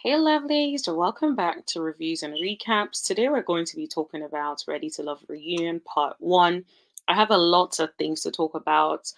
Hey lovelies, welcome back to Reviews and Recaps. Today we're going to be talking about Ready to Love Reunion Part 1. I have a lot of things to talk about,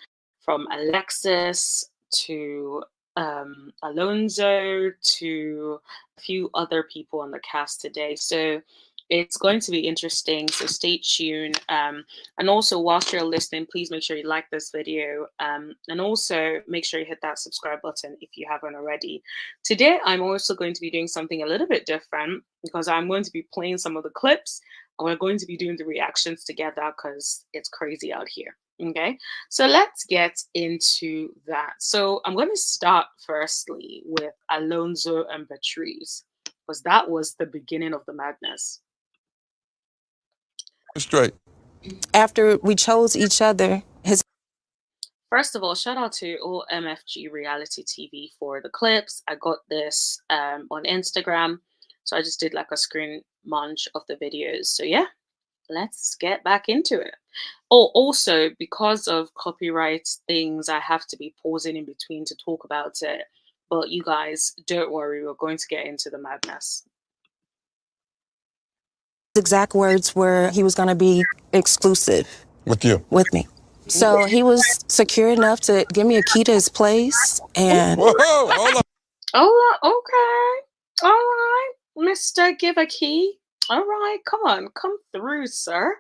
from Alexis to Alonzo to a few other people on the cast today. So it's going to be interesting, so stay tuned. And also, whilst you're listening, please make sure you like this video, and also make sure you hit that subscribe button if you haven't already. Today, I'm also going to be doing something a little bit different because I'm going to be playing some of the clips and we're going to be doing the reactions together because it's crazy out here. Okay, so let's get into that. So I'm going to start firstly with Alonzo and Patrice because that was the beginning of the madness. Straight. After we chose each other, First of all, shout out to all MFG Reality TV for the clips. I got this on Instagram, so I just did like a screen munch of the videos. So yeah, let's get back into it. Oh, also, because of copyright things, I have to be pausing in between to talk about it. But you guys, don't worry, we're going to get into the madness. exact words were he was going to be exclusive With you. with me. So he was secure enough to give me a key to his place. And Whoa, hold on. Oh, okay. All right, Mr. Give a Key. All right, come through, sir.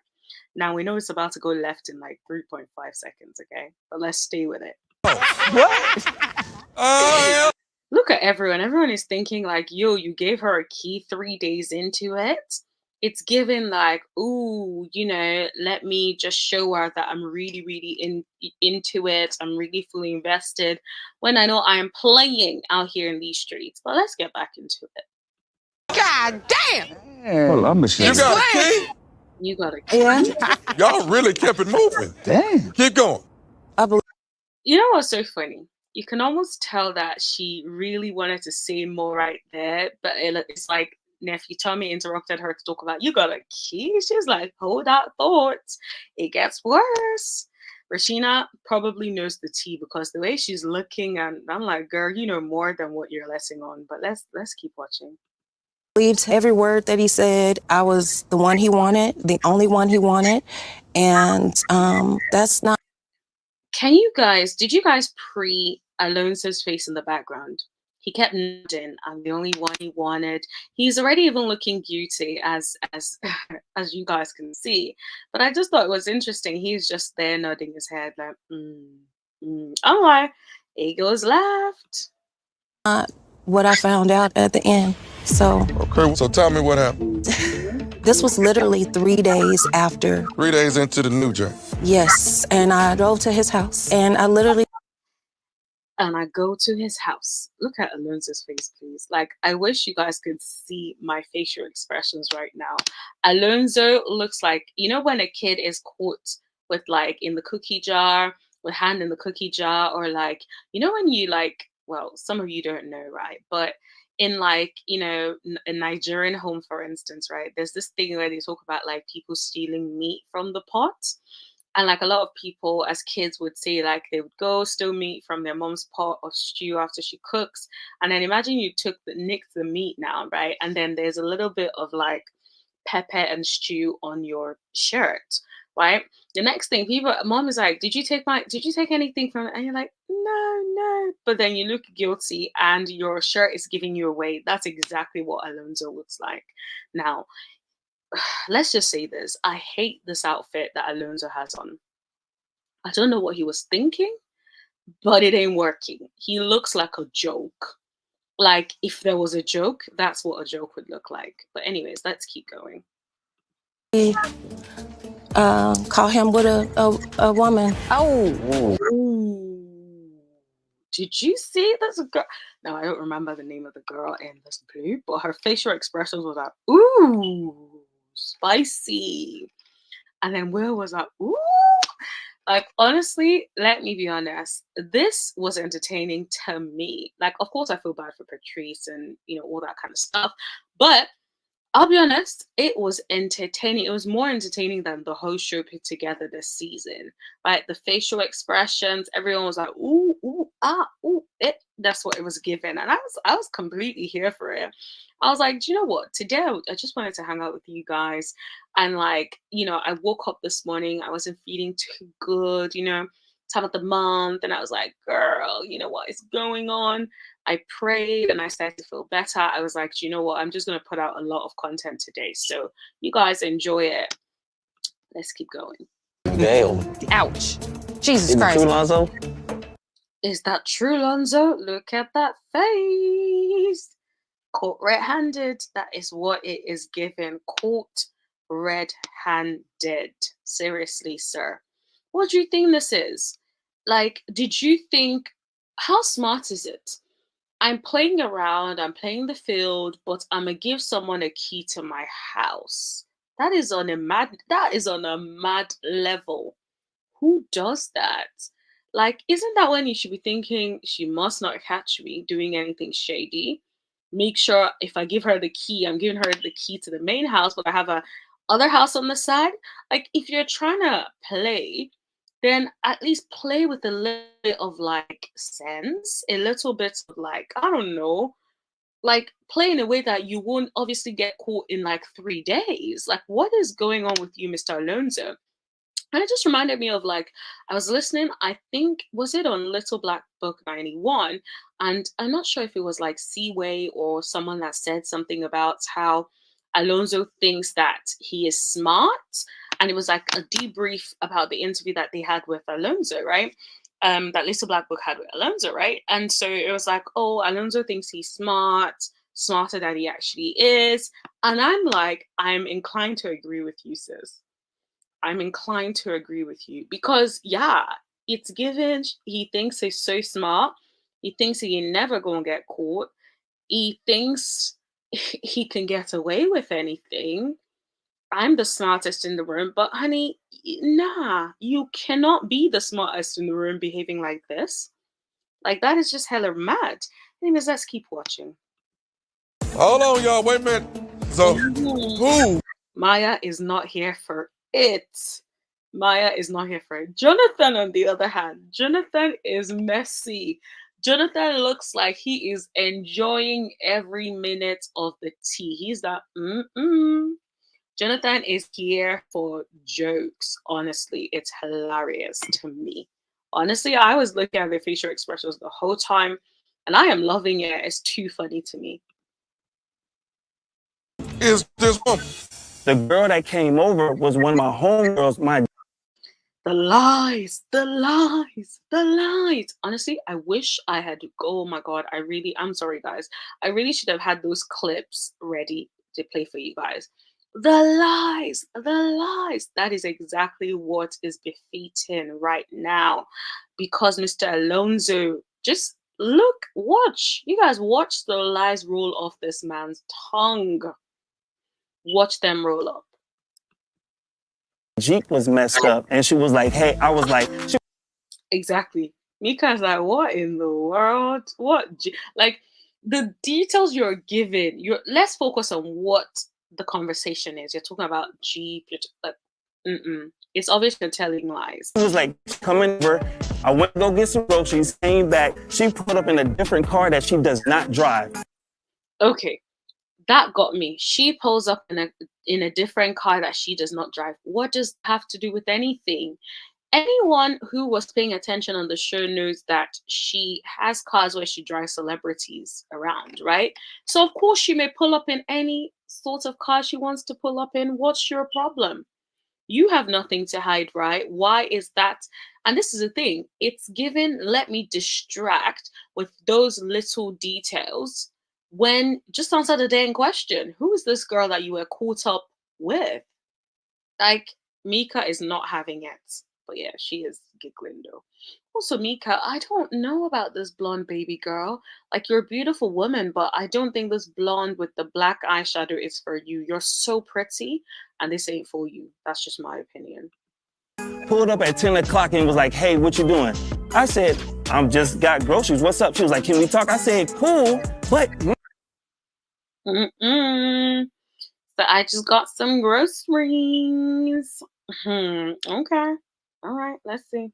Now we know it's about to go left in like 3.5 seconds, okay? But let's stay with it. What? Look at everyone. Everyone is thinking like, yo, you gave her a key 3 days into it. It's given like, ooh, let me just show her that I'm really into it. I'm really fully invested when I know I am playing out here in these streets. But let's get back into it. God damn! Well, I'm You got a key? You got a key. yeah, Y'all really kept it moving. damn. Keep going. I believe You know what's so funny? You can almost tell that she really wanted to say more right there, but it's like nephew Tommy interrupted her to talk about, you got a key? She's like, hold that thought. It gets worse. Rashina probably knows the tea because the way she's looking, and I'm like, girl, you know more than what you're letting on. But let's keep watching. believed every word that he said. I was the one he wanted, the only one he wanted. And that's not. Did you guys pre Alonso's face in the background? He kept nodding. I'm the only one he wanted. He's already even looking guilty, as as you guys can see. But I just thought it was interesting. He's just there nodding his head like, I'm like, it goes left. Not what I found out at the end. So Okay, so tell me what happened. this was literally 3 days after. 3 days into the new journey. Yes, and I drove to his house, and I literally. And I go to his house. Look at Alonso's face, please. Like, I wish you guys could see my facial expressions right now. Alonso looks like, when a kid is caught with like in the cookie jar, with hand in the cookie jar, or like, when you like, well, some of you don't know, right? But in like, a Nigerian home, for instance, right? There's this thing where they talk about like people stealing meat from the pot. And like a lot of people as kids would say, like they would go steal meat from their mom's pot of stew after she cooks. And then imagine you nicked the meat now, right? And then there's a little bit of like pepper and stew on your shirt, right? The next thing, mom is like, did you take anything from it? And you're like, no. But then you look guilty and your shirt is giving you away. That's exactly what Alonzo looks like. Now, let's just say this. I hate this outfit that Alonzo has on. I don't know what he was thinking, but it ain't working. He looks like a joke. Like, if there was a joke, that's what a joke would look like. But anyways, let's keep going. Call him with a woman. Oh. Did you see this girl? No, I don't remember the name of the girl in this blue, but her facial expressions was like, ooh, spicy. And then Will was like, ooh. Like, honestly, let me be honest. This was entertaining to me. Like, of course, I feel bad for Patrice and, all that kind of stuff. But I'll be honest, it was entertaining. It was more entertaining than the whole show put together this season. Right? The facial expressions, everyone was like, ooh, ooh, ah, ooh, it. That's what it was given. And I was completely here for it. I was like, do you know what? Today I just wanted to hang out with you guys. And like, I woke up this morning, I wasn't feeling too good, time of the month, and I was like, girl, you know what is going on? I prayed and I started to feel better. I was like, do you know what? I'm just going to put out a lot of content today. So you guys enjoy it. Let's keep going. Damn. Ouch. Jesus Is it Christ. true, Alonzo? Is that true, Lonzo? Look at that face. Caught red-handed. That is what it is given. Caught red-handed. Seriously, sir. What do you think this is? Like, did you think, how smart is it? I'm playing around, I'm playing the field, but I'm gonna give someone a key to my house. That is on a mad level. Who does that? Like, isn't that when you should be thinking she must not catch me doing anything shady? Make sure if I give her the key, I'm giving her the key to the main house, but I have a other house on the side. Like, if you're trying to play, then at least play with a little bit of like sense, a little bit of like, I don't know, like play in a way that you won't obviously get caught in like 3 days. Like, what is going on with you, Mr. Alonzo? And it just reminded me of like, I was listening, I think, was it on Little Black Book 91? And I'm not sure if it was like Seaway or someone that said something about how Alonzo thinks that he is smart. And it was like a debrief about the interview that they had with Alonzo, right? That Little Black Book had with Alonzo, right? And so it was like, oh, Alonzo thinks he's smart, smarter than he actually is. And I'm like, I'm inclined to agree with you, sis. I'm inclined to agree with you because, yeah, it's given. He thinks he's so smart. He thinks he ain't never gonna get caught. He thinks he can get away with anything. I'm the smartest in the room, but honey, nah, you cannot be the smartest in the room behaving like this. Like, that is just hella mad. Anyways, let's keep watching. Hold on, y'all. Wait a minute. So, who? Maya is not here for it. Maya is not here for it. Jonathan, on the other hand, Jonathan is messy. Jonathan looks like he is enjoying every minute of the tea. He's that, Jonathan is here for jokes. Honestly, it's hilarious to me. Honestly, I was looking at the facial expressions the whole time, and I am loving it. It's too funny to me. Is this woman? The girl that came over was one of my homegirls. The lies, the lies, the lies. Honestly, I wish I had. Oh my god, I'm sorry, guys. I really should have had those clips ready to play for you guys. The lies, the lies. That is exactly what is befitting right now, because Mr. Alonzo, just look, watch. You guys watch the lies roll off this man's tongue. Watch them roll up. Jeep was messed up, and she was like, "Hey," I was like, Exactly. Mika's like, what in the world? Like, the details you're given, let's focus on what the conversation is. You're talking about Jeep, it's obvious you're telling lies. She was like, coming over. I went to go get some groceries, came back. She put up in a different car that she does not drive. Okay, that got me. She pulls up in a different car that she does not drive. What does that have to do with anything? Anyone who was paying attention on the show knows that she has cars where she drives celebrities around, right? So of course she may pull up in any sort of car she wants to pull up in. What's your problem? You have nothing to hide, right? Why is that? And this is the thing. It's given, let me distract with those little details when just answer the dang question. Who is this girl that you were caught up with? Like, Mika is not having it. But yeah, she is giggling though. Also, Mika, I don't know about this blonde baby girl. Like, you're a beautiful woman, but I don't think this blonde with the black eyeshadow is for you. You're so pretty, and this ain't for you. That's just my opinion. Pulled up at 10 o'clock and was like, "Hey, what you doing?" I said, "I'm just got groceries. What's up?" She was like, "Can we talk?" I said, "Cool, but..." So I just got some groceries. Okay. All right. Let's see.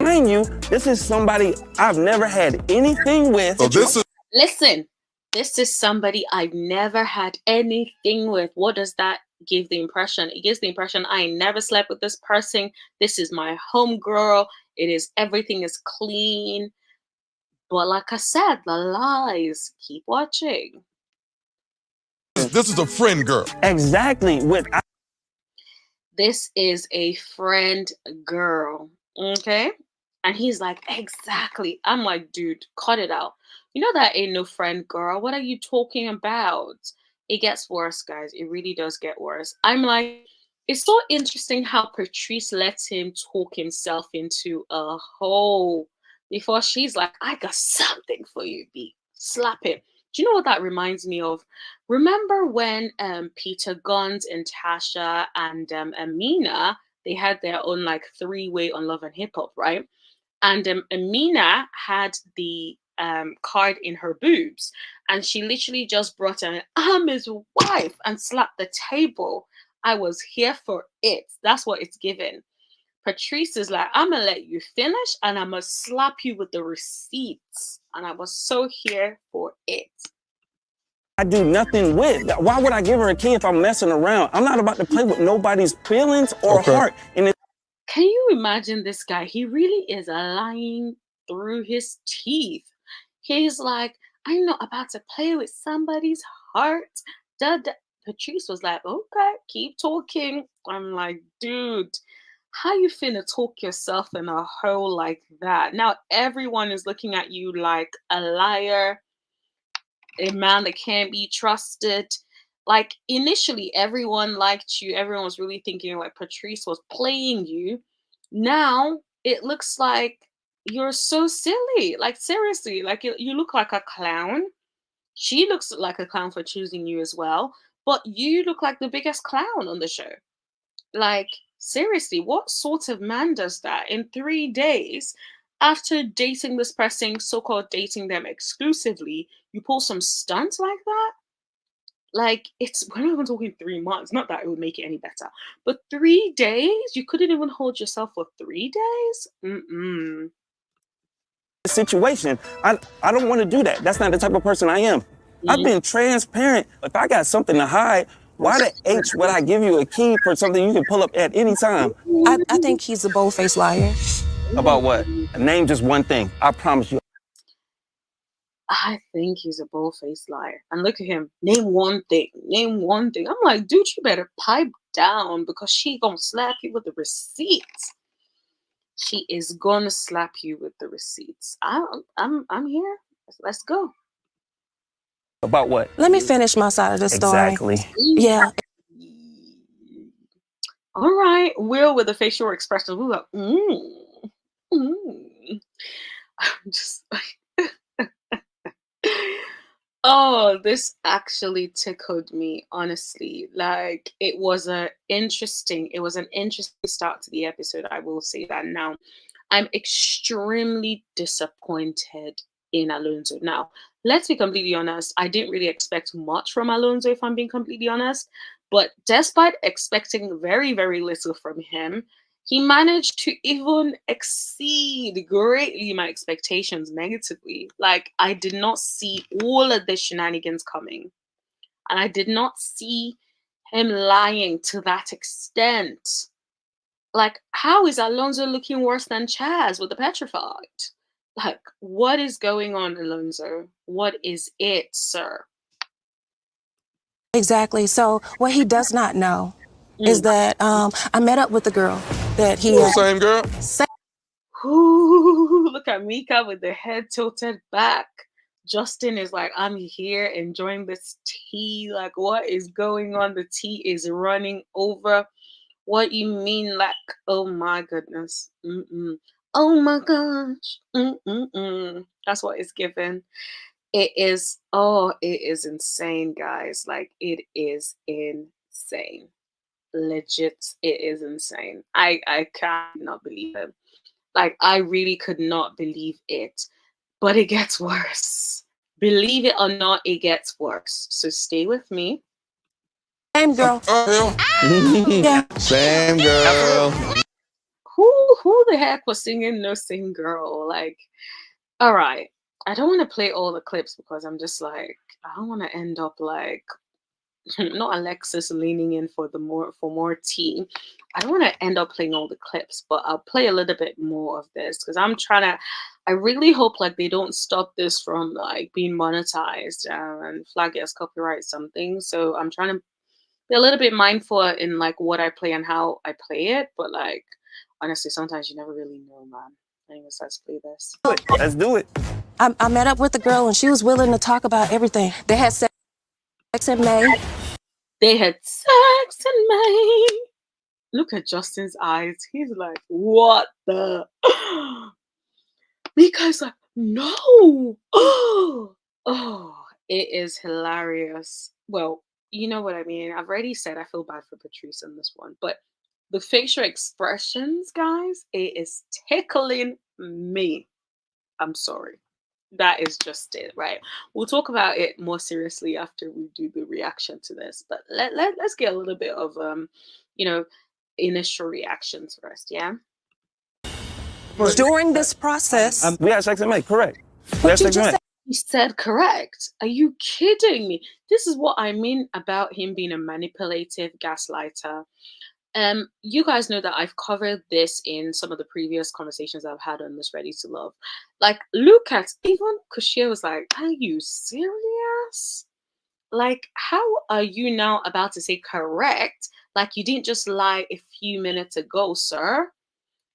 Mind you, this is somebody I've never had anything with. So this is Listen, this is somebody I've never had anything with. What does that give the impression? It gives the impression I never slept with this person. This is my home girl. Everything is clean. But like I said, the lies. Keep watching. this is a friend girl. Exactly. This is a friend girl. Okay? And he's like, exactly. I'm like, dude, cut it out. You know that ain't no friend girl. What are you talking about? It gets worse, guys. It really does get worse. I'm like, it's so interesting how Patrice lets him talk himself into a hole before she's like, I got something for you, B. Slap it. Do you know what that reminds me of? Remember when Peter Guns and Tasha and Amina, they had their own like three-way on Love and Hip Hop, right? And Amina had the card in her boobs, and she literally just brought an I'm his wife and slapped the table. I was here for it. That's what it's given. Patrice is like, I'm gonna let you finish and I'm gonna slap you with the receipts. And I was so here for it. I do nothing with. Why would I give her a key if I'm messing around? I'm not about to play with nobody's feelings or heart. And can you imagine this guy? He really is lying through his teeth. He's like, I'm not about to play with somebody's heart. Patrice was like, okay, keep talking. I'm like, dude, how you finna talk yourself in a hole like that? Now everyone is looking at you like a liar, a man that can't be trusted. Like initially everyone liked you, everyone was really thinking like Patrice was playing you. Now it looks like you're so silly. Like seriously, like you look like a clown. She looks like a clown for choosing you as well, but you look like the biggest clown on the show. Like seriously, what sort of man does that in 3 days after dating this person, so-called dating them exclusively? You pull some stunts like that? Like, we're not even talking 3 months. Not that it would make it any better, but 3 days? You couldn't even hold yourself for 3 days? situation, I don't want to do that. That's not the type of person I am. I've been transparent. If I got something to hide, why the H would I give you a key for something you can pull up at any time? I think he's a bold-faced liar. About what? Name just one thing. I promise you. I think he's a bold-faced liar. And look at him. Name one thing. Name one thing. I'm like, dude, you better pipe down because she gonna slap you with the receipts. She is gonna slap you with the receipts. I'm here. Let's go. About what? Let me finish my side of the story. Exactly. Yeah. All right. Will with the facial expression. We were I'm just oh, this actually tickled me, honestly. Like it was an interesting start to the episode. I will say that now. I'm extremely disappointed in Alonzo. Now, let's be completely honest. I didn't really expect much from Alonzo, if I'm being completely honest. But despite expecting very, very little from him, he managed to even exceed greatly my expectations negatively. Like, I did not see all of the shenanigans coming. And I did not see him lying to that extent. Like, how is Alonzo looking worse than Chaz with the petrified? Like, what is going on, Alonzo? What is it, sir? Exactly. So what he does not know is that I met up with the girl that he Same girl. Ooh, look at Mika with the head tilted back. Justin is like, I'm here enjoying this tea. Like, what is going on? The tea is running over. What you mean, like, oh my goodness. Oh my gosh. That's what it's given. It is insane, guys. Like, it is insane. Legit, it is insane. I cannot believe it. Like, I really could not believe it. But it gets worse. Believe it or not, it gets worse. So stay with me. Same girl. Yeah. Same girl. Who the heck was singing No Same Girl? Like, all right. I don't want to play all the clips because I'm just like, I don't want to end up like not Alexis leaning in for more tea. I don't want to end up playing all the clips, but I'll play a little bit more of this because I really hope like they don't stop this from like being monetized and flag it as copyright something. So I'm trying to be a little bit mindful in like what I play and how I play it. But like honestly, sometimes you never really know, man. Anyways, let's play this. Let's do it. I met up with the girl and she was willing to talk about everything. They had sex in May. They had sex in May. Look at Justin's eyes. He's like, what the? Because like, no. Oh, it is hilarious. Well, you know what I mean. I've already said I feel bad for Patrice on this one, but the facial expressions, guys, it is tickling me. I'm sorry. That is just it, right? We'll talk about it more seriously after we do the reaction to this, but let's get a little bit of initial reactions first. Yeah, During this process, We had sex in May, correct. We had sex in May. he said correct. Are you kidding me? This is what I mean about him being a manipulative gaslighter. You guys know that I've covered this in some of the previous conversations I've had on this Ready to Love. Like, look at, even Kushia was like, are you serious? Like, how are you now about to say correct? Like, you didn't just lie a few minutes ago, sir.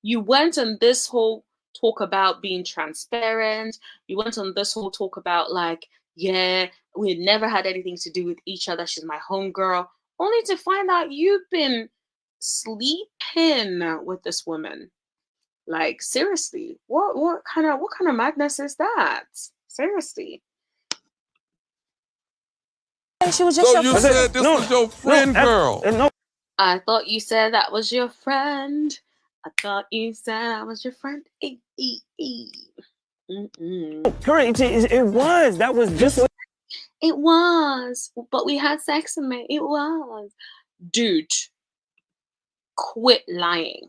You went on this whole talk about being transparent. You went on this whole talk about like, yeah, we had never had anything to do with each other. She's my homegirl. Only to find out you've been sleeping with this woman. Like, seriously, what kind of madness is that? Seriously. she was just So your you friend. said this was your friend, girl. No. I thought you said that was your friend. I thought you said I was your friend. Correct. It was. That was just what. It was. But we had sex in May. It was. Dude, quit lying.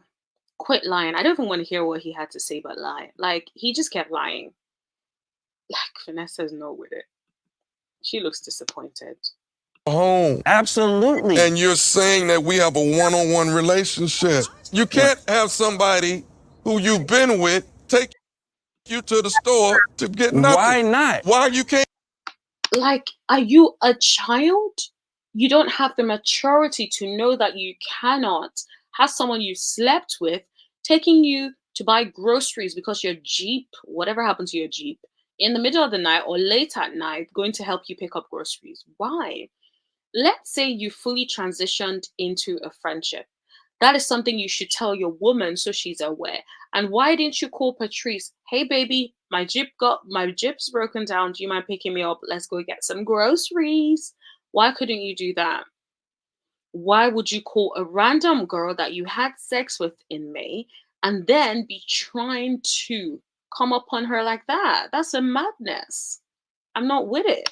Quit lying. I don't even want to hear what he had to say but lie. Like, he just kept lying. Like, Vanessa's no with it. She looks disappointed. Home. Absolutely. And you're saying that we have a one-on-one relationship. You can't have somebody who you've been with take you to the store to get nothing. Why not? Why you can't? Like, are you a child? You don't have the maturity to know that you cannot have someone you slept with taking you to buy groceries because your Jeep, whatever happened to your Jeep, in the middle of the night or late at night, going to help you pick up groceries. Why? Let's say you fully transitioned into a friendship. That is something you should tell your woman so she's aware. And why didn't you call Patrice? Hey, baby, my Jeep's broken down. Do you mind picking me up? Let's go get some groceries. Why couldn't you do that? Why would you call a random girl that you had sex with in May and then be trying to come upon her like that? That's a madness. I'm not with it.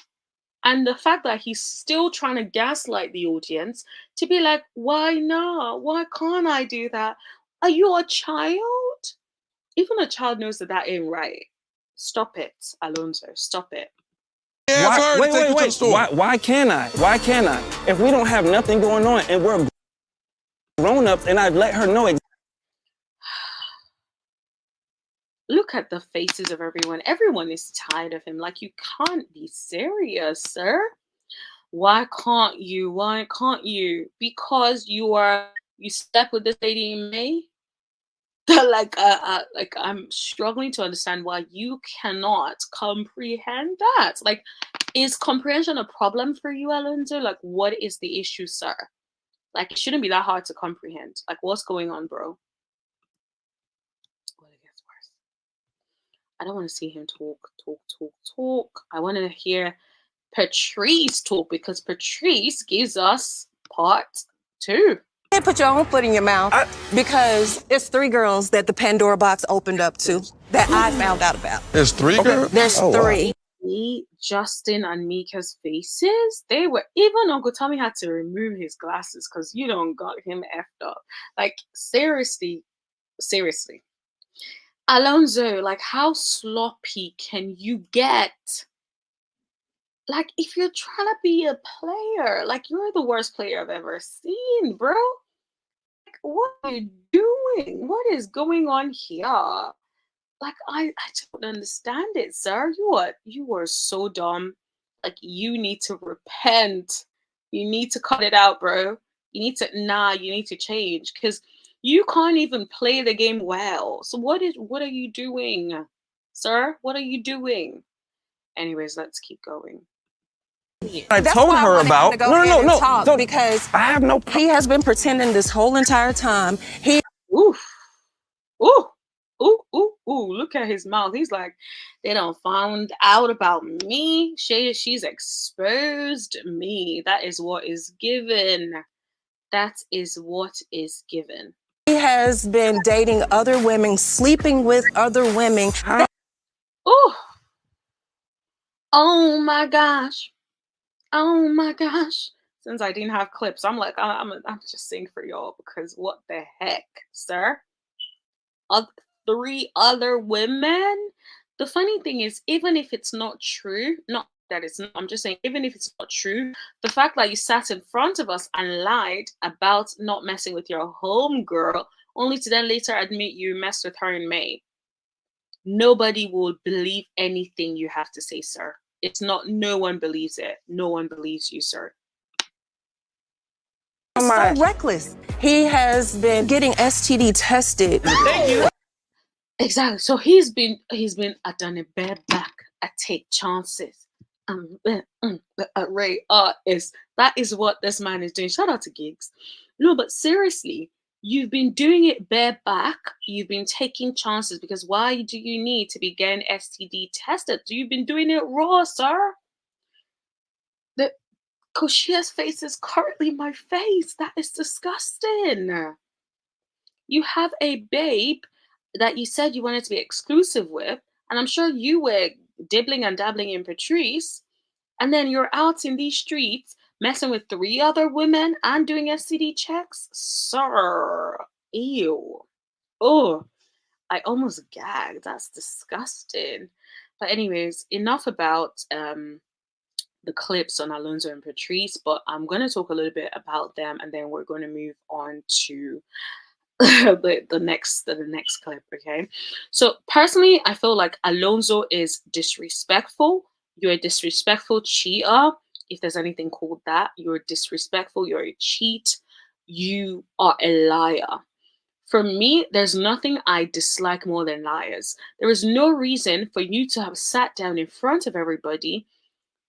And the fact that he's still trying to gaslight the audience to be like, why not? Why can't I do that? Are you a child? Even a child knows that that ain't right. Stop it, Alonzo. Stop it. Why, Wait. Why can't I? Why can't I? If we don't have nothing going on and we're grown-ups and I've let her know. Look at the faces of everyone. Everyone is tired of him. Like, you can't be serious, sir. Why can't you? Why can't you? Because you slept with this lady in May? like I'm struggling to understand why you cannot comprehend that. Like, is comprehension a problem for you, Alonzo? Like, what is the issue, sir? Like, it shouldn't be that hard to comprehend. Like, what's going on, bro? Well, it gets worse. I don't want to see him talk. I want to hear Patrice talk because Patrice gives us part 2. You can't put your own foot in your mouth because there's 3 girls that the Pandora box opened up to that I found out about. There's 3 girls? There's 3. see Justin and Mika's faces, they were, even Uncle Tommy had to remove his glasses because you don't got him effed up. Like, seriously, seriously. Alonzo, like, how sloppy can you get? Like, if you're trying to be a player, like, you're the worst player I've ever seen, bro. Like, what are you doing? What is going on here? Like, I don't understand it, sir. You are so dumb. Like, you need to repent. You need to cut it out, bro. You need to change because you can't even play the game well. So what are you doing, sir? What are you doing? Anyways, let's keep going. I That's told why I her wanted him about. to go No, ahead no, and no, talk, no. because I have no problem. he has been pretending this whole entire time. Oof. Ooh. Ooh, ooh, ooh. Look at his mouth. He's like, they don't found out about me. She's exposed me. That is what is given. That is what is given. He has been dating other women, sleeping with other women. Ooh. Oh my gosh. Oh my gosh. Since I didn't have clips, I'm like, I'm just saying for y'all because what the heck, sir? 3 other women? The funny thing is, even if it's not true, not that it's not, I'm just saying, even if it's not true, the fact that you sat in front of us and lied about not messing with your home girl, only to then later admit you messed with her in May. Nobody will believe anything you have to say, sir. It's not, no one believes it. No one believes you, sir. So reckless. He has been getting STD tested. Thank you. Exactly. So he's been I done a bad back. I take chances. Ray is that is what this man is doing. Shout out to Gigs. No, but seriously, you've been doing it bareback. You've been taking chances because why do you need to be getting STD tested? You've been doing it raw, sir. The Koshia's face is currently my face. That is disgusting. You have a babe that you said you wanted to be exclusive with, and I'm sure you were dibbling and dabbling in Patrice, and then you're out in these streets messing with 3 other women and doing STD checks? Sir. Ew. Oh, I almost gagged. That's disgusting. But anyways, enough about the clips on Alonzo and Patrice, but I'm going to talk a little bit about them and then we're going to move on to the next clip. Okay, so personally I feel like Alonzo is disrespectful. You're a disrespectful cheater. If there's anything called that, you're disrespectful, you're a cheat, you are a liar. For me, there's nothing I dislike more than liars. There is no reason for you to have sat down in front of everybody.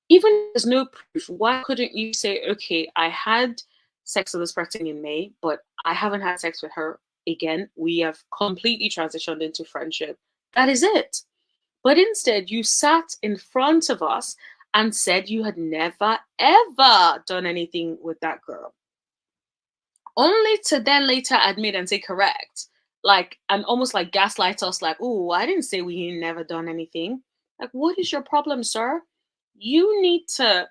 Even if there's no proof, why couldn't you say, okay, I had sex with this person in May, but I haven't had sex with her again. We have completely transitioned into friendship. That is it. But instead, you sat in front of us and said you had never, ever done anything with that girl. Only to then later admit and say correct. Like, and almost like gaslight us, like, oh, I didn't say we never done anything. Like, what is your problem, sir? You need to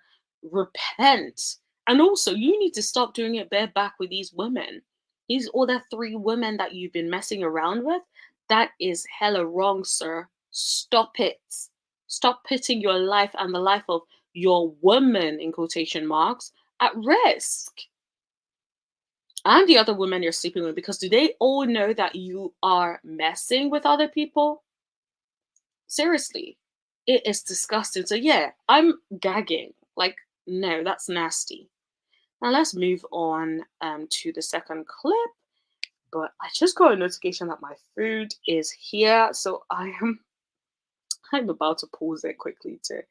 repent. And also, you need to stop doing it bareback with these women. These other 3 women that you've been messing around with, that is hella wrong, sir. Stop it. Stop putting your life and the life of your woman, in quotation marks, at risk. And the other women you're sleeping with, because do they all know that you are messing with other people? Seriously, it is disgusting. So yeah, I'm gagging. Like, no, that's nasty. Now let's move on to the second clip. But I just got a notification that my food is here, so I'm about to pause it quickly to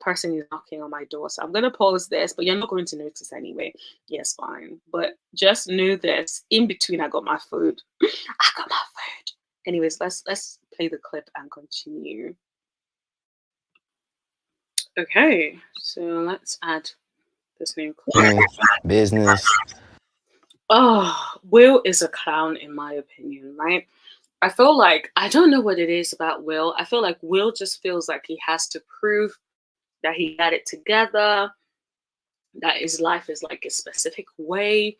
person is knocking on my door. So I'm gonna pause this, but you're not going to notice anyway. Yes, fine. But just know this. In between, I got my food. I got my food. Anyways, let's play the clip and continue. Okay, so let's add this new clip. Business. Oh, Will is a clown in my opinion, right? I feel like I don't know what it is about Will. I feel like Will just feels like he has to prove that he got it together, that his life is like a specific way.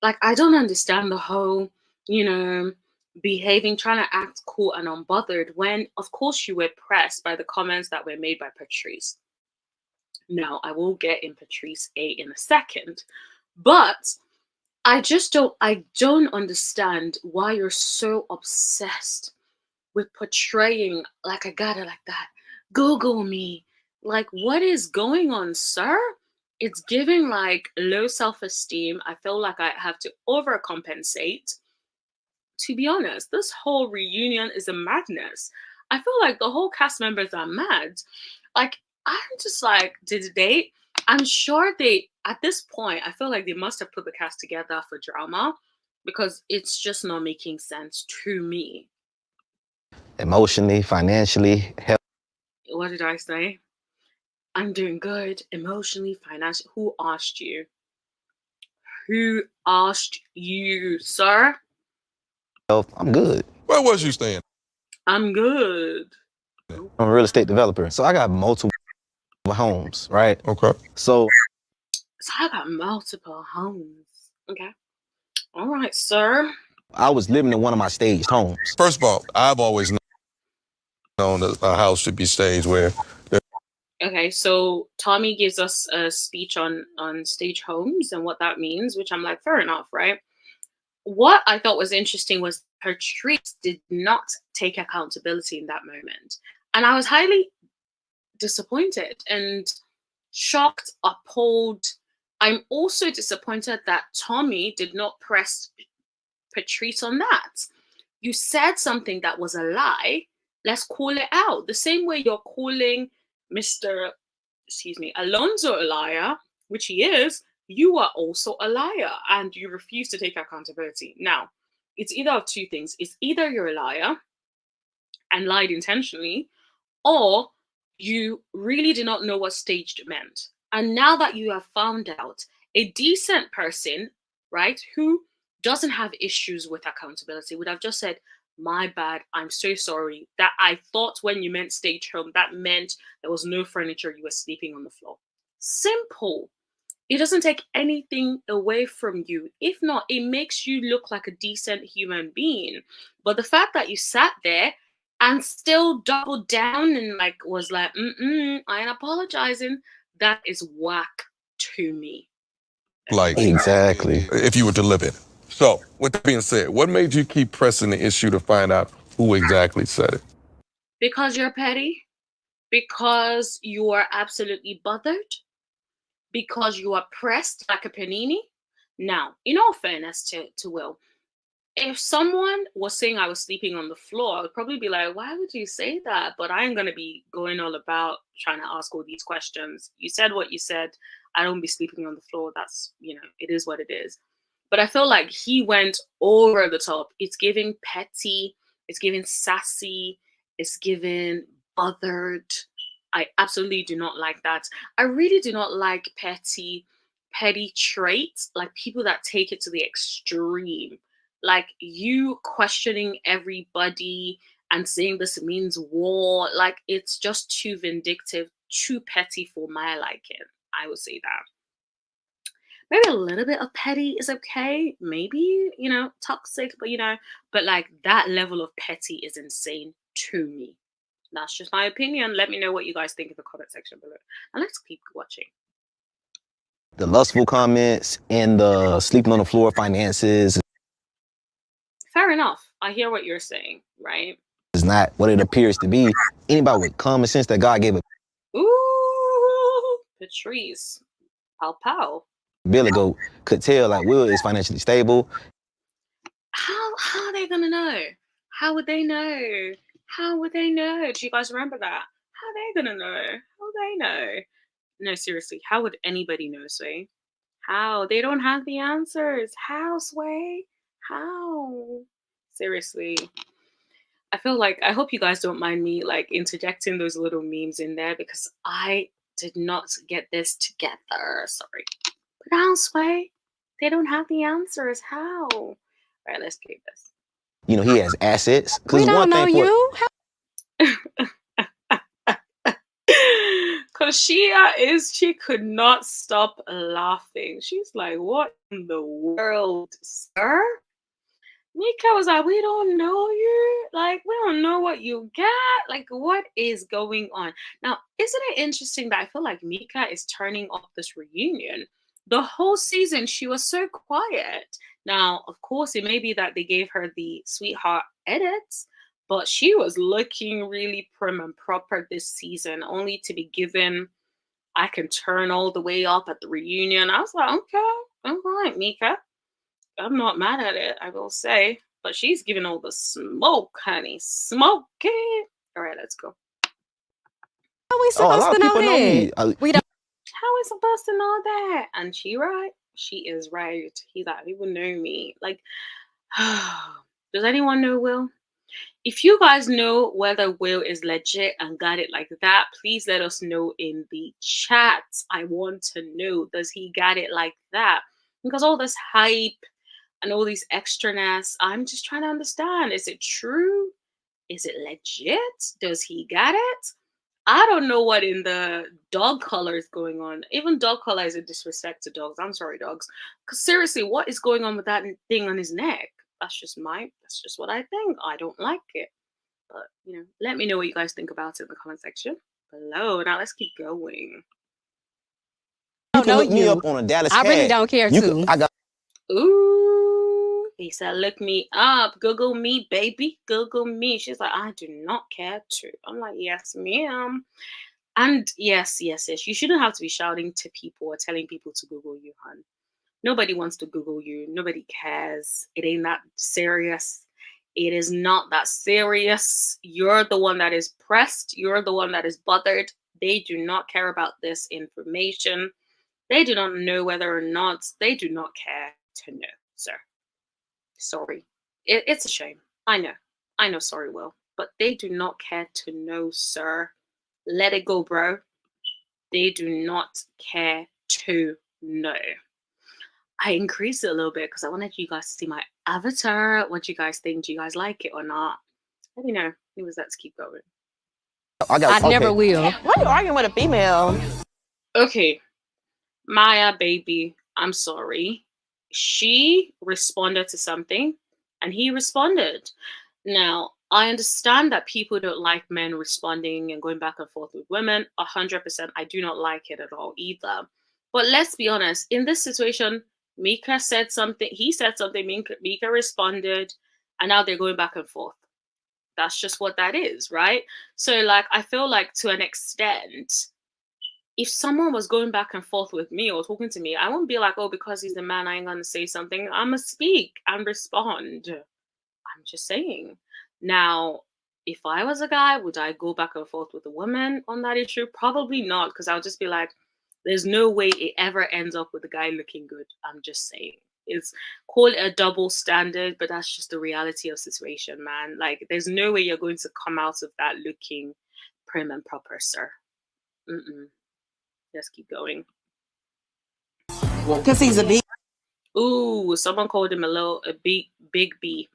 Like I don't understand the whole, you know, behaving, trying to act cool and unbothered when of course you were pressed by the comments that were made by Patrice. Now I will get in Patrice A in a second, but I don't understand why you're so obsessed with portraying like I got it like that. Google me. Like, what is going on, sir? It's giving like low self-esteem. I feel like I have to overcompensate. To be honest, this whole reunion is a madness. I feel like the whole cast members are mad. Like, I'm just like, did they? I'm sure they, at this point, I feel like they must have put the cast together for drama because it's just not making sense to me. Emotionally, financially, health. What did I say? I'm doing good emotionally, financially. Who asked you? Who asked you, sir? I'm good. Where was you staying? I'm good. I'm a real estate developer. So I got multiple homes, right? Okay. So I got multiple homes. Okay. All right, sir. I was living in one of my staged homes. First of all, I've always known that a house should be staged where Okay, so Tommy gives us a speech on stage homes and what that means, which I'm like, fair enough, right? What I thought was interesting was Patrice did not take accountability in that moment. And I was highly disappointed and shocked, appalled. I'm also disappointed that Tommy did not press Patrice on that. You said something that was a lie. Let's call it out. The same way you're calling Mr. Alonzo a liar, which he is, you are also a liar and you refuse to take accountability. Now, it's either of two things. It's either you're a liar and lied intentionally, or you really did not know what staged meant. And now that you have found out, a decent person, right, who doesn't have issues with accountability would have just said, my bad, I'm so sorry. That I thought when you meant stage home, that meant there was no furniture, you were sleeping on the floor. Simple. It doesn't take anything away from you. If not, it makes you look like a decent human being. But the fact that you sat there and still doubled down and like was like, I ain't apologizing, that is whack to me. like Exactly. if you were to live in it. So, with that being said, what made you keep pressing the issue to find out who exactly said it? Because you're petty, because you are absolutely bothered, because you are pressed like a panini. Now, in all fairness to Will, if someone was saying I was sleeping on the floor, I would probably be like, why would you say that? But I ain't going to be going all about trying to ask all these questions. You said what you said. I don't be sleeping on the floor. That's, it is what it is. But I feel like he went over the top. It's giving petty. It's giving sassy. It's giving bothered. I absolutely do not like that. I really do not like petty traits, like people that take it to the extreme. Like you questioning everybody and saying this means war. Like it's just too vindictive, too petty for my liking. I would say that. Maybe a little bit of petty is okay. Maybe, toxic, but like that level of petty is insane to me. That's just my opinion. Let me know what you guys think in the comment section below. And let's keep watching. The lustful comments and the sleeping on the floor finances Fair enough. I hear what you're saying, right? is not what it appears to be. Anybody with common sense that God gave a Ooh, Patrice. Pow pow. bill ago could tell like Will is financially stable. How are they gonna know? How would they know? How would they know? Do you guys remember that? How are they gonna know? How would they know? No, seriously, how would anybody know, Sway? How? They don't have the answers. How, Sway? How? Seriously. I feel like, I hope you guys don't mind me like interjecting those little memes in there because I did not get this together. Sorry. But how, Sway? They don't have the answers. How? All right, let's play this. you know, he has assets. We Because one don't know thing for you. Cause she could not stop laughing. She's like, what in the world, sir? Mika was like, we don't know you. Like, we don't know what you got. Like, what is going on? Now, isn't it interesting that I feel like Mika is turning off this reunion? The whole season, she was so quiet. Now, of course, it may be that they gave her the sweetheart edits, but she was looking really prim and proper this season, only to be given, I can turn all the way up at the reunion. I was like, okay, all right, Mika. I'm not mad at it, I will say. But she's giving all the smoke, honey. Smoke it. All right, let's go. How we a lot supposed of to know people know me. that? We don't. How are we supposed to know that? And she right. She is right. He's like, people know me. Like, does anyone know Will? If you guys know whether Will is legit and got it like that, please let us know in the chat. I want to know, does he got it like that? Because all this hype and all these extraness, I'm just trying to understand. Is it true? Is it legit? Does he got it? I don't know what in the dog color is going on. Even dog color is a disrespect to dogs. I'm sorry, dogs. Because seriously, what is going on with that thing on his neck? That's just what I think. I don't like it. But, you know, let me know what you guys think about it in the comment section below. Now let's keep going. You I can don't know look me you. up on a Dallas I really cat. don't care You to. I got Ooh, he said, look me up. Google me, baby. Google me. She's like, I do not care to. I'm like, yes, ma'am. And yes. You shouldn't have to be shouting to people or telling people to Google you, hun. Nobody wants to Google you. Nobody cares. It ain't that serious. It is not that serious. You're the one that is pressed. You're the one that is bothered. They do not care about this information. They do not know whether or not. They do not care to know, sir. Sorry. It's a shame. I know, sorry, Will. But they do not care to know, sir. Let it go, bro. They do not care to know. I increased it a little bit because I wanted you guys to see my avatar. What do you guys think? Do you guys like it or not? Let me know. Anyways, let's keep going. I never okay. will. Why are you arguing with a female? Okay. Maya, baby, I'm sorry. She responded to something and he responded. Now, I understand that people don't like men responding and going back and forth with women. 100%. I do not like it at all either. But let's be honest. In this situation, Mika said something. He said something. Mika responded. And now they're going back and forth. That's just what that is, right? So, like, I feel like to an extent, if someone was going back and forth with me or talking to me, I wouldn't be like, oh, because he's a man, I ain't gonna say something. I'm gonna speak and respond. I'm just saying. Now, if I was a guy, would I go back and forth with a woman on that issue? Probably not, because I'll just be like, there's no way it ever ends up with a guy looking good. I'm just saying. It's call it a double standard, but that's just the reality of situation, man. Like, there's no way you're going to come out of that looking prim and proper, sir. Let's keep going. Because he's a big. Ooh, someone called him a big B.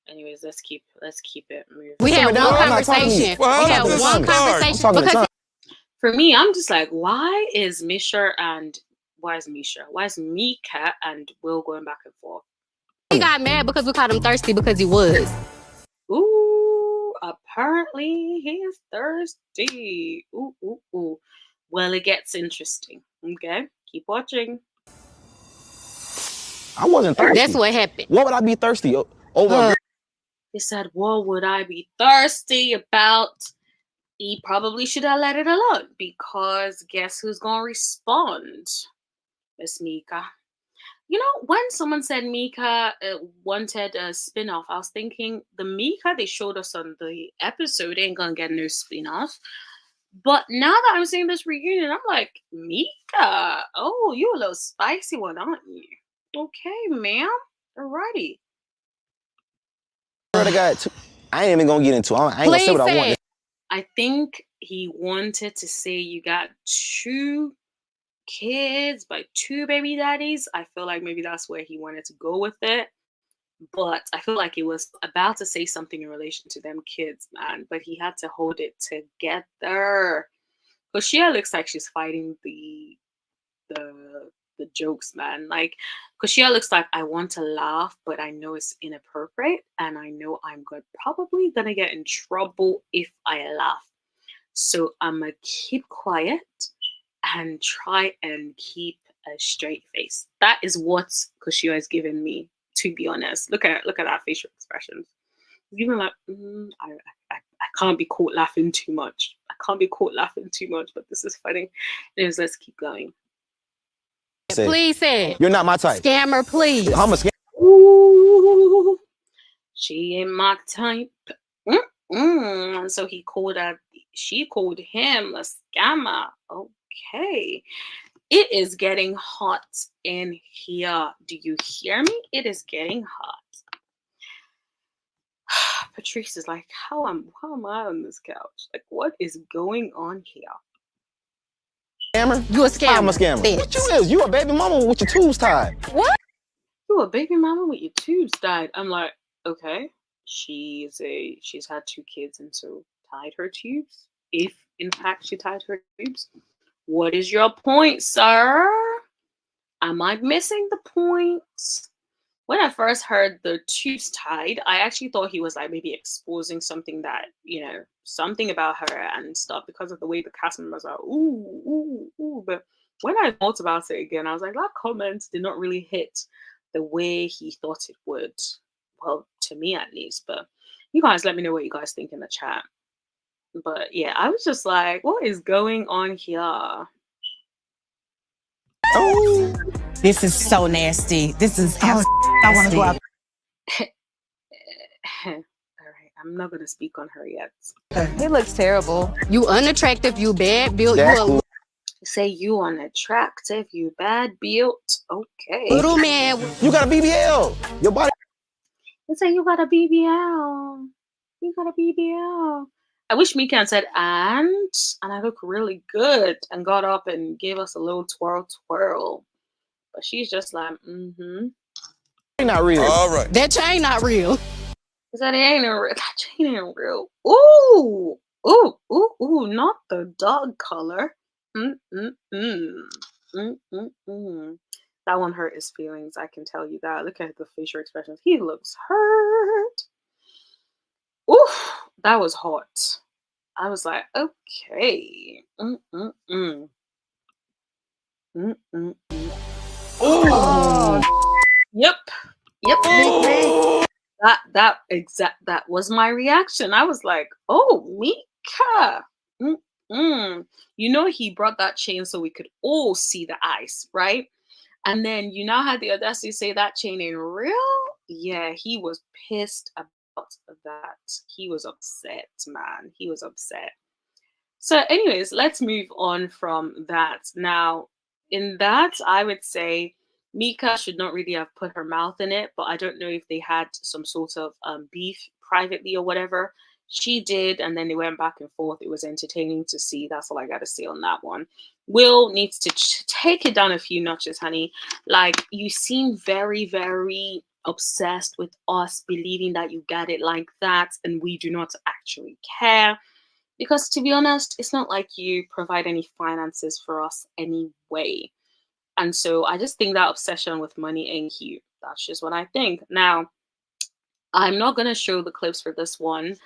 Anyways, let's keep it moving. We had one I'm not talking to you. conversation. Well, We how had does this one start? I'm conversation talking to because Tom. For me, I'm just like, why is Mika and Will going back and forth? he got mad because we called him thirsty because he was. Ooh, apparently he's thirsty. Ooh. Well, it gets interesting. Okay, keep watching. I wasn't thirsty. That's what happened. What would I be thirsty over? a girl? He said, what would I be thirsty about? He probably should have let it alone because guess who's gonna respond? Miss Mika. You know, when someone said Mika wanted a spin-off, I was thinking the Mika they showed us on the episode ain't gonna get no spin-off. But now that I'm seeing this reunion, I'm like, Mika, oh, you a little spicy one, aren't you? Okay, ma'am. Alrighty. Girl that got two, I ain't even gonna get into it. I ain't gonna say Please what I say want. it. I think he wanted to say you got 2 kids by 2 baby daddies. I feel like maybe that's where he wanted to go with it. but I feel like he was about to say something in relation to them kids, man, but he had to hold it together. Koshia looks like she's fighting the the jokes, man. Like Koshia looks like I want to laugh, but I know it's inappropriate, and I know I'm probably gonna get in trouble if I laugh. So I'm gonna keep quiet and try and keep a straight face. That is what Koshia has given me, to be honest. Look at that facial expression. Even like, I can't be caught laughing too much. I can't be caught laughing too much, but this is funny. Anyways, let's keep going. Please say it. You're not my type. Scammer, please. I'm a scammer. Ooh, she ain't my type. And so she called him a scammer. Okay. It is getting hot in here. Do you hear me? It is getting hot. Patrice is like, how am I on this couch? Like, what is going on here? Scammer? You a scammer. I'm a scammer. Bitch. What you is? You a baby mama with your tubes tied. What? You a baby mama with your tubes tied. I'm like, okay. She's had 2 kids and so tied her tubes. If in fact she tied her tubes. What is your point, sir? Am I missing the point? When I first heard the tubes tied, I actually thought he was like maybe exposing something that, something about her and stuff because of the way the cast members are, ooh. But when I thought about it again, I was like, that comment did not really hit the way he thought it would. Well, to me at least. But you guys let me know what you guys think in the chat. But yeah, I was just like, what is going on here? Oh, this is so nasty. This is I want to go out. All right, I'm not gonna speak on her yet. He looks terrible. You unattractive, you bad built, That's you a cool. Say you unattractive, you bad built. Okay. little man. You got a BBL. Your body. They say you got a BBL. You got a BBL. I wish Mika had said and I look really good and got up and gave us a little twirl. But she's just like, Not real. All right. That chain not real. Is that that chain ain't real. Ooh, not the dog color. That one hurt his feelings, I can tell you that. Look at the facial expressions. He looks hurt. Oof, that was hot. I was like, okay. Yep. That was my reaction. I was like, oh, Mika. He brought that chain so we could all see the ice, right? And then you now had the audacity to say that chain ain't real. Yeah, he was pissed about that. He was upset, man. He was upset. So anyways, let's move on from that. Now, in that, I would say Mika should not really have put her mouth in it, but I don't know if they had some sort of beef privately or whatever. She did, and then they went back and forth. It was entertaining to see. That's all I got to say on that one. Will needs to take it down a few notches, honey. Like, you seem very, very obsessed with us believing that you got it like that, and we do not actually care. Because to be honest, it's not like you provide any finances for us anyway. And so I just think that obsession with money ain't cute. That's just what I think. Now, I'm not going to show the clips for this one.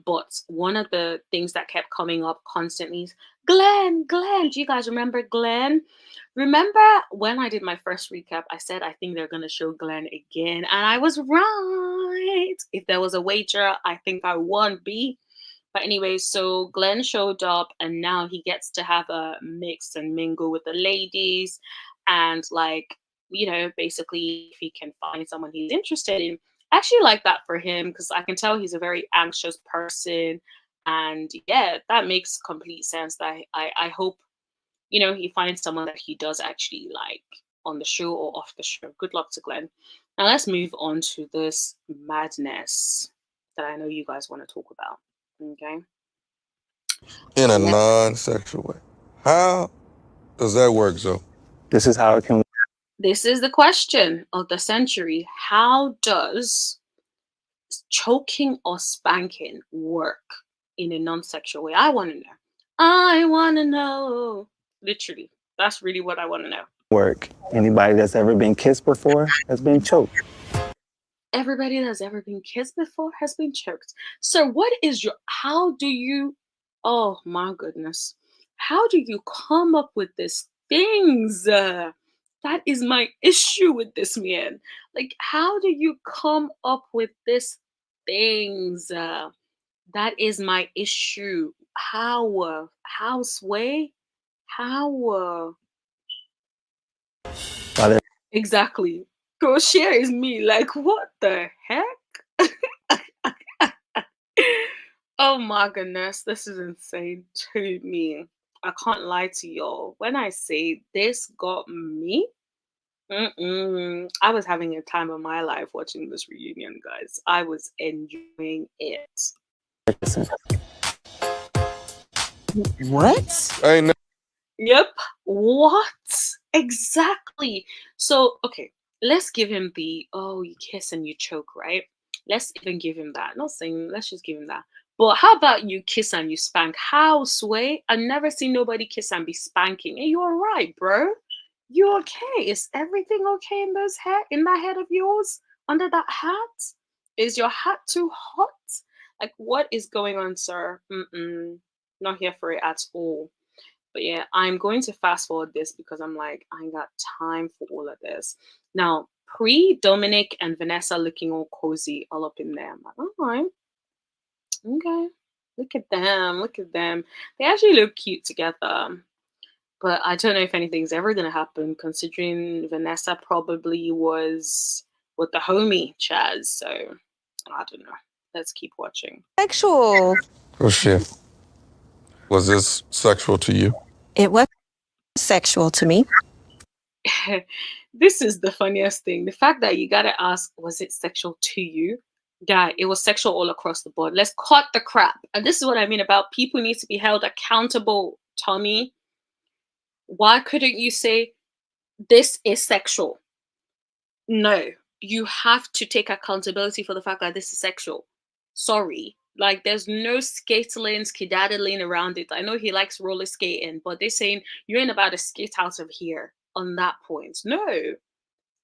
But one of the things that kept coming up constantly is Glenn. Do you guys remember Glenn? Remember when I did my first recap, I said I think they're going to show Glenn again. And I was right. If there was a wager, I think I won B. But anyway, so Glenn showed up and now he gets to have a mix and mingle with the ladies. And basically if he can find someone he's interested in. I actually like that for him because I can tell he's a very anxious person. And yeah, that makes complete sense. That I hope, he finds someone that he does actually like on the show or off the show. Good luck to Glenn. Now let's move on to this madness that I know you guys want to talk about. Okay. In a non-sexual way. How does that work, Zoe? This is how it can. This is the question of the century. How does choking or spanking work in a non-sexual way? I want to know. I want to know. Literally, that's really what I want to know. Work. Anybody that's ever been kissed before has been choked. Everybody that's ever been kissed before has been choked. So what is your, how do you, oh my goodness, how do you come up with these things? That is my issue with this man. Like, how do you come up with these things? That is my issue. How sway? How? Exactly. Crochet is me. Like, what the heck? Oh my goodness, this is insane to me. I can't lie to y'all. When I say this got me, I was having a time of my life watching this reunion, guys. I was enjoying it. What? Ain't Yep. What? Exactly. So, okay, let's give him the, oh, you kiss and you choke, right? Let's even give him that. Not saying, let's just give him that. But how about you kiss and you spank? How, Sway? I've never seen nobody kiss and be spanking. And you're right, bro. You okay? Is everything okay in those hair, in that head of yours? Under that hat? Is your hat too hot? Like, what is going on, sir? Not here for it at all. But yeah, I'm going to fast forward this because I'm like, I ain't got time for all of this. Now, Dominic and Vanessa looking all cozy all up in there. I'm like, all right, okay. Look at them. Look at them. They actually look cute together. But I don't know if anything's ever going to happen considering Vanessa probably was with the homie Chaz. So I don't know. Let's keep watching. Sexual. Oh shit. Was this sexual to you? It was sexual to me. This is the funniest thing. The fact that you gotta ask, was it sexual to you? Guy, it was sexual all across the board. Let's cut the crap. And this is what I mean about people need to be held accountable, Tommy. Why couldn't you say this is sexual? No, you have to take accountability for the fact that this is sexual. Sorry. Like, there's no skateling, skedaddling around it. I know he likes roller skating, but they're saying you ain't about to skate out of here on that point. No,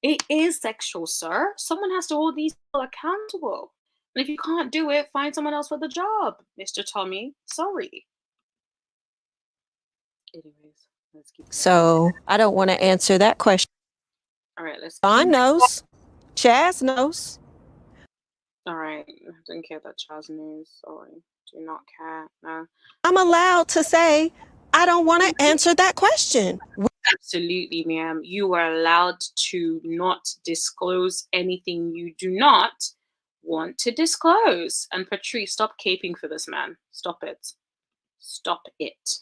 it is sexual, sir. Someone has to hold these people accountable. And if you can't do it, find someone else for the job, Mr. Tommy. Sorry. Anyways, let's keep going. So I don't want to answer that question. All right, let's Don knows. Chaz knows. All right, I don't care that Chaz knows. Sorry, do not care. No. I'm allowed to say I don't want to answer that question. Absolutely, ma'am. You are allowed to not disclose anything you do not want to disclose. And Patrice, stop caping for this man. Stop it. Stop it.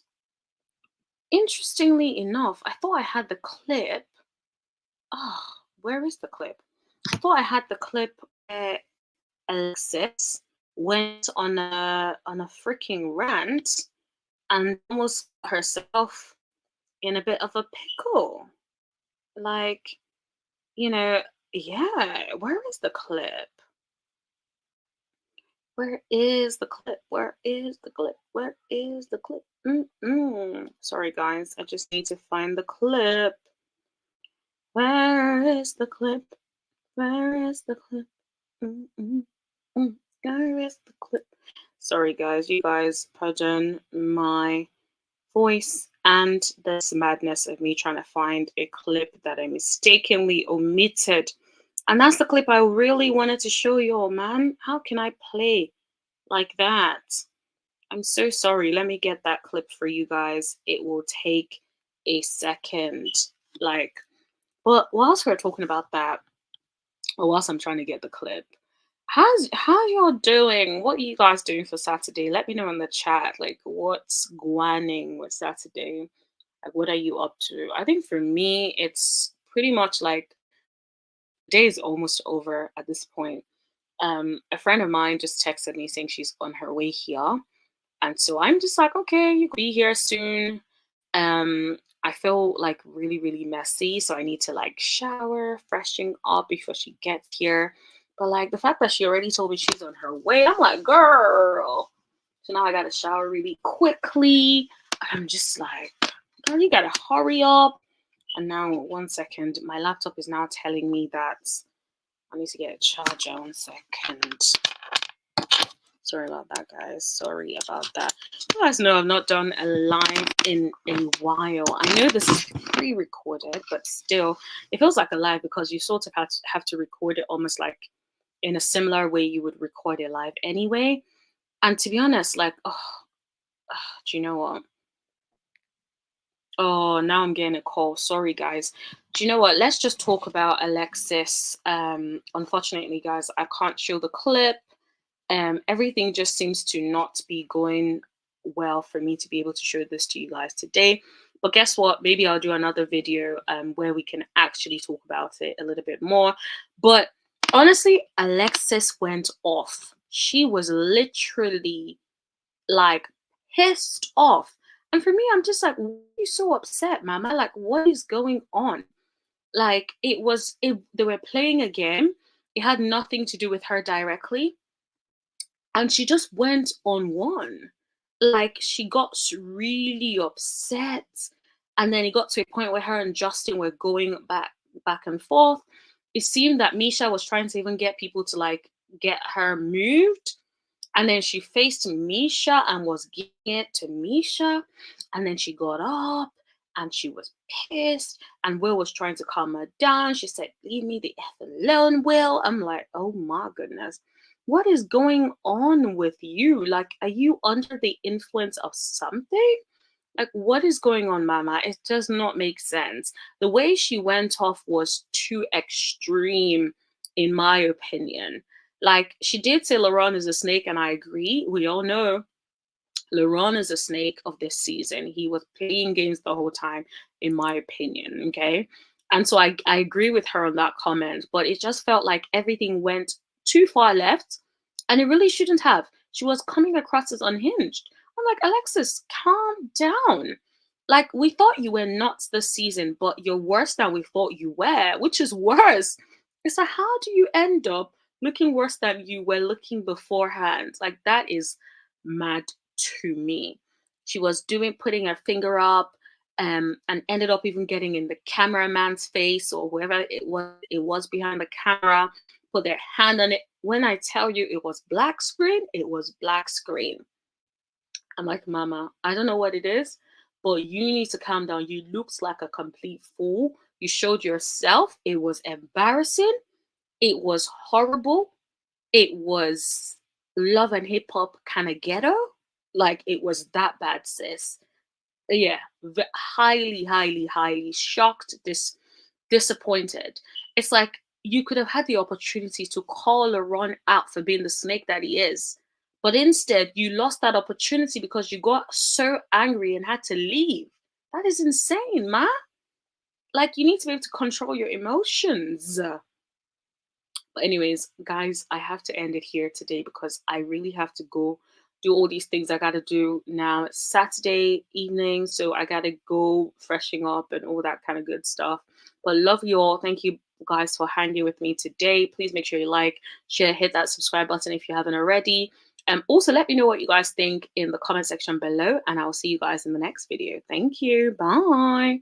Interestingly enough, I thought I had the clip. Oh, where is the clip? I thought I had the clip where Alexis went on a freaking rant and almost got herself in a bit of a pickle. Like, you know, yeah, where is the clip? Where is the clip? Where is the clip? Where is the clip? Sorry, guys, I just need to find the clip. Where is the clip? Where is the clip? Where is the clip? Sorry, guys, you guys pardon my voice and this madness of me trying to find a clip that I mistakenly omitted. And that's the clip I really wanted to show you all, man. How can I play like that? I'm so sorry. Let me get that clip for you guys. It will take a second. Like, well, whilst we're talking about that, or whilst I'm trying to get the clip, how y'all doing? What are you guys doing for Saturday? Let me know in the chat. Like, what's going with Saturday? Like, what are you up to? I think for me, it's pretty much like the day is almost over at this point. A friend of mine just texted me saying she's on her way here. And so I'm just like, okay, you could be here soon. I feel like really, really messy, so I need to like shower, freshen up before she gets here. But like the fact that she already told me she's on her way, I'm like, girl. So now I gotta shower really quickly. I'm just like, girl, you gotta hurry up. And now, 1 second, my laptop is now telling me that I need to get a charger. 1 second. Sorry about that, guys. Sorry about that. You guys know I've not done a live in a while. I know this is pre-recorded, but still, it feels like a live because you sort of have to record it almost like in a similar way you would record it live anyway. And to be honest, like, do you know what? Oh, now I'm getting a call. Sorry, guys. Do you know what? Let's just talk about Alexis. Unfortunately, guys, I can't show the clip. Everything just seems to not be going well for me to be able to show this to you guys today. But guess what? Maybe I'll do another video where we can actually talk about it a little bit more. But honestly, Alexis went off. She was literally like pissed off. And for me, I'm just like, why are you so upset, mama? Like, what is going on? Like, they were playing a game. It had nothing to do with her directly. And she just went on one. Like, she got really upset. And then it got to a point where her and Justin were going back and forth. It seemed that Misha was trying to even get people to like get her moved. And then she faced Misha and was giving it to Misha. And then she got up and she was pissed. And Will was trying to calm her down. She said, leave me the F alone, Will. I'm like, oh my goodness. What is going on with you? Like, are you under the influence of something? Like, what is going on, mama? It does not make sense. The way she went off was too extreme, in my opinion. Like, she did say LeRon is a snake, and I agree. We all know LeRon is a snake of this season. He was playing games the whole time, in my opinion, okay? And so I agree with her on that comment, but it just felt like everything went too far left, and it really shouldn't have. She was coming across as unhinged. I'm like, Alexis, calm down. Like, we thought you were nuts this season, but you're worse than we thought you were, which is worse. It's like, how do you end up looking worse than you were looking beforehand? Like, that is mad to me. She was putting her finger up, and ended up even getting in the cameraman's face or whoever it was behind the camera, put their hand on it. When I tell you it was black screen, it was black screen. I'm like, mama, I don't know what it is, but you need to calm down. You looked like a complete fool. You showed yourself. It was embarrassing. It was horrible. It was love and hip hop kind of ghetto. Like, it was that bad, sis. Yeah, highly, highly, highly shocked, disappointed. It's like you could have had the opportunity to call LeRon out for being the snake that he is. But instead, you lost that opportunity because you got so angry and had to leave. That is insane, man. Like, you need to be able to control your emotions. But anyways, guys, I have to end it here today because I really have to go do all these things I gotta do now. It's Saturday evening, so I gotta go freshen up and all that kind of good stuff. But love you all. Thank you guys for hanging with me today. Please make sure you like, share, hit that subscribe button if you haven't already. Also, let me know what you guys think in the comment section below, and I'll see you guys in the next video. Thank you. Bye.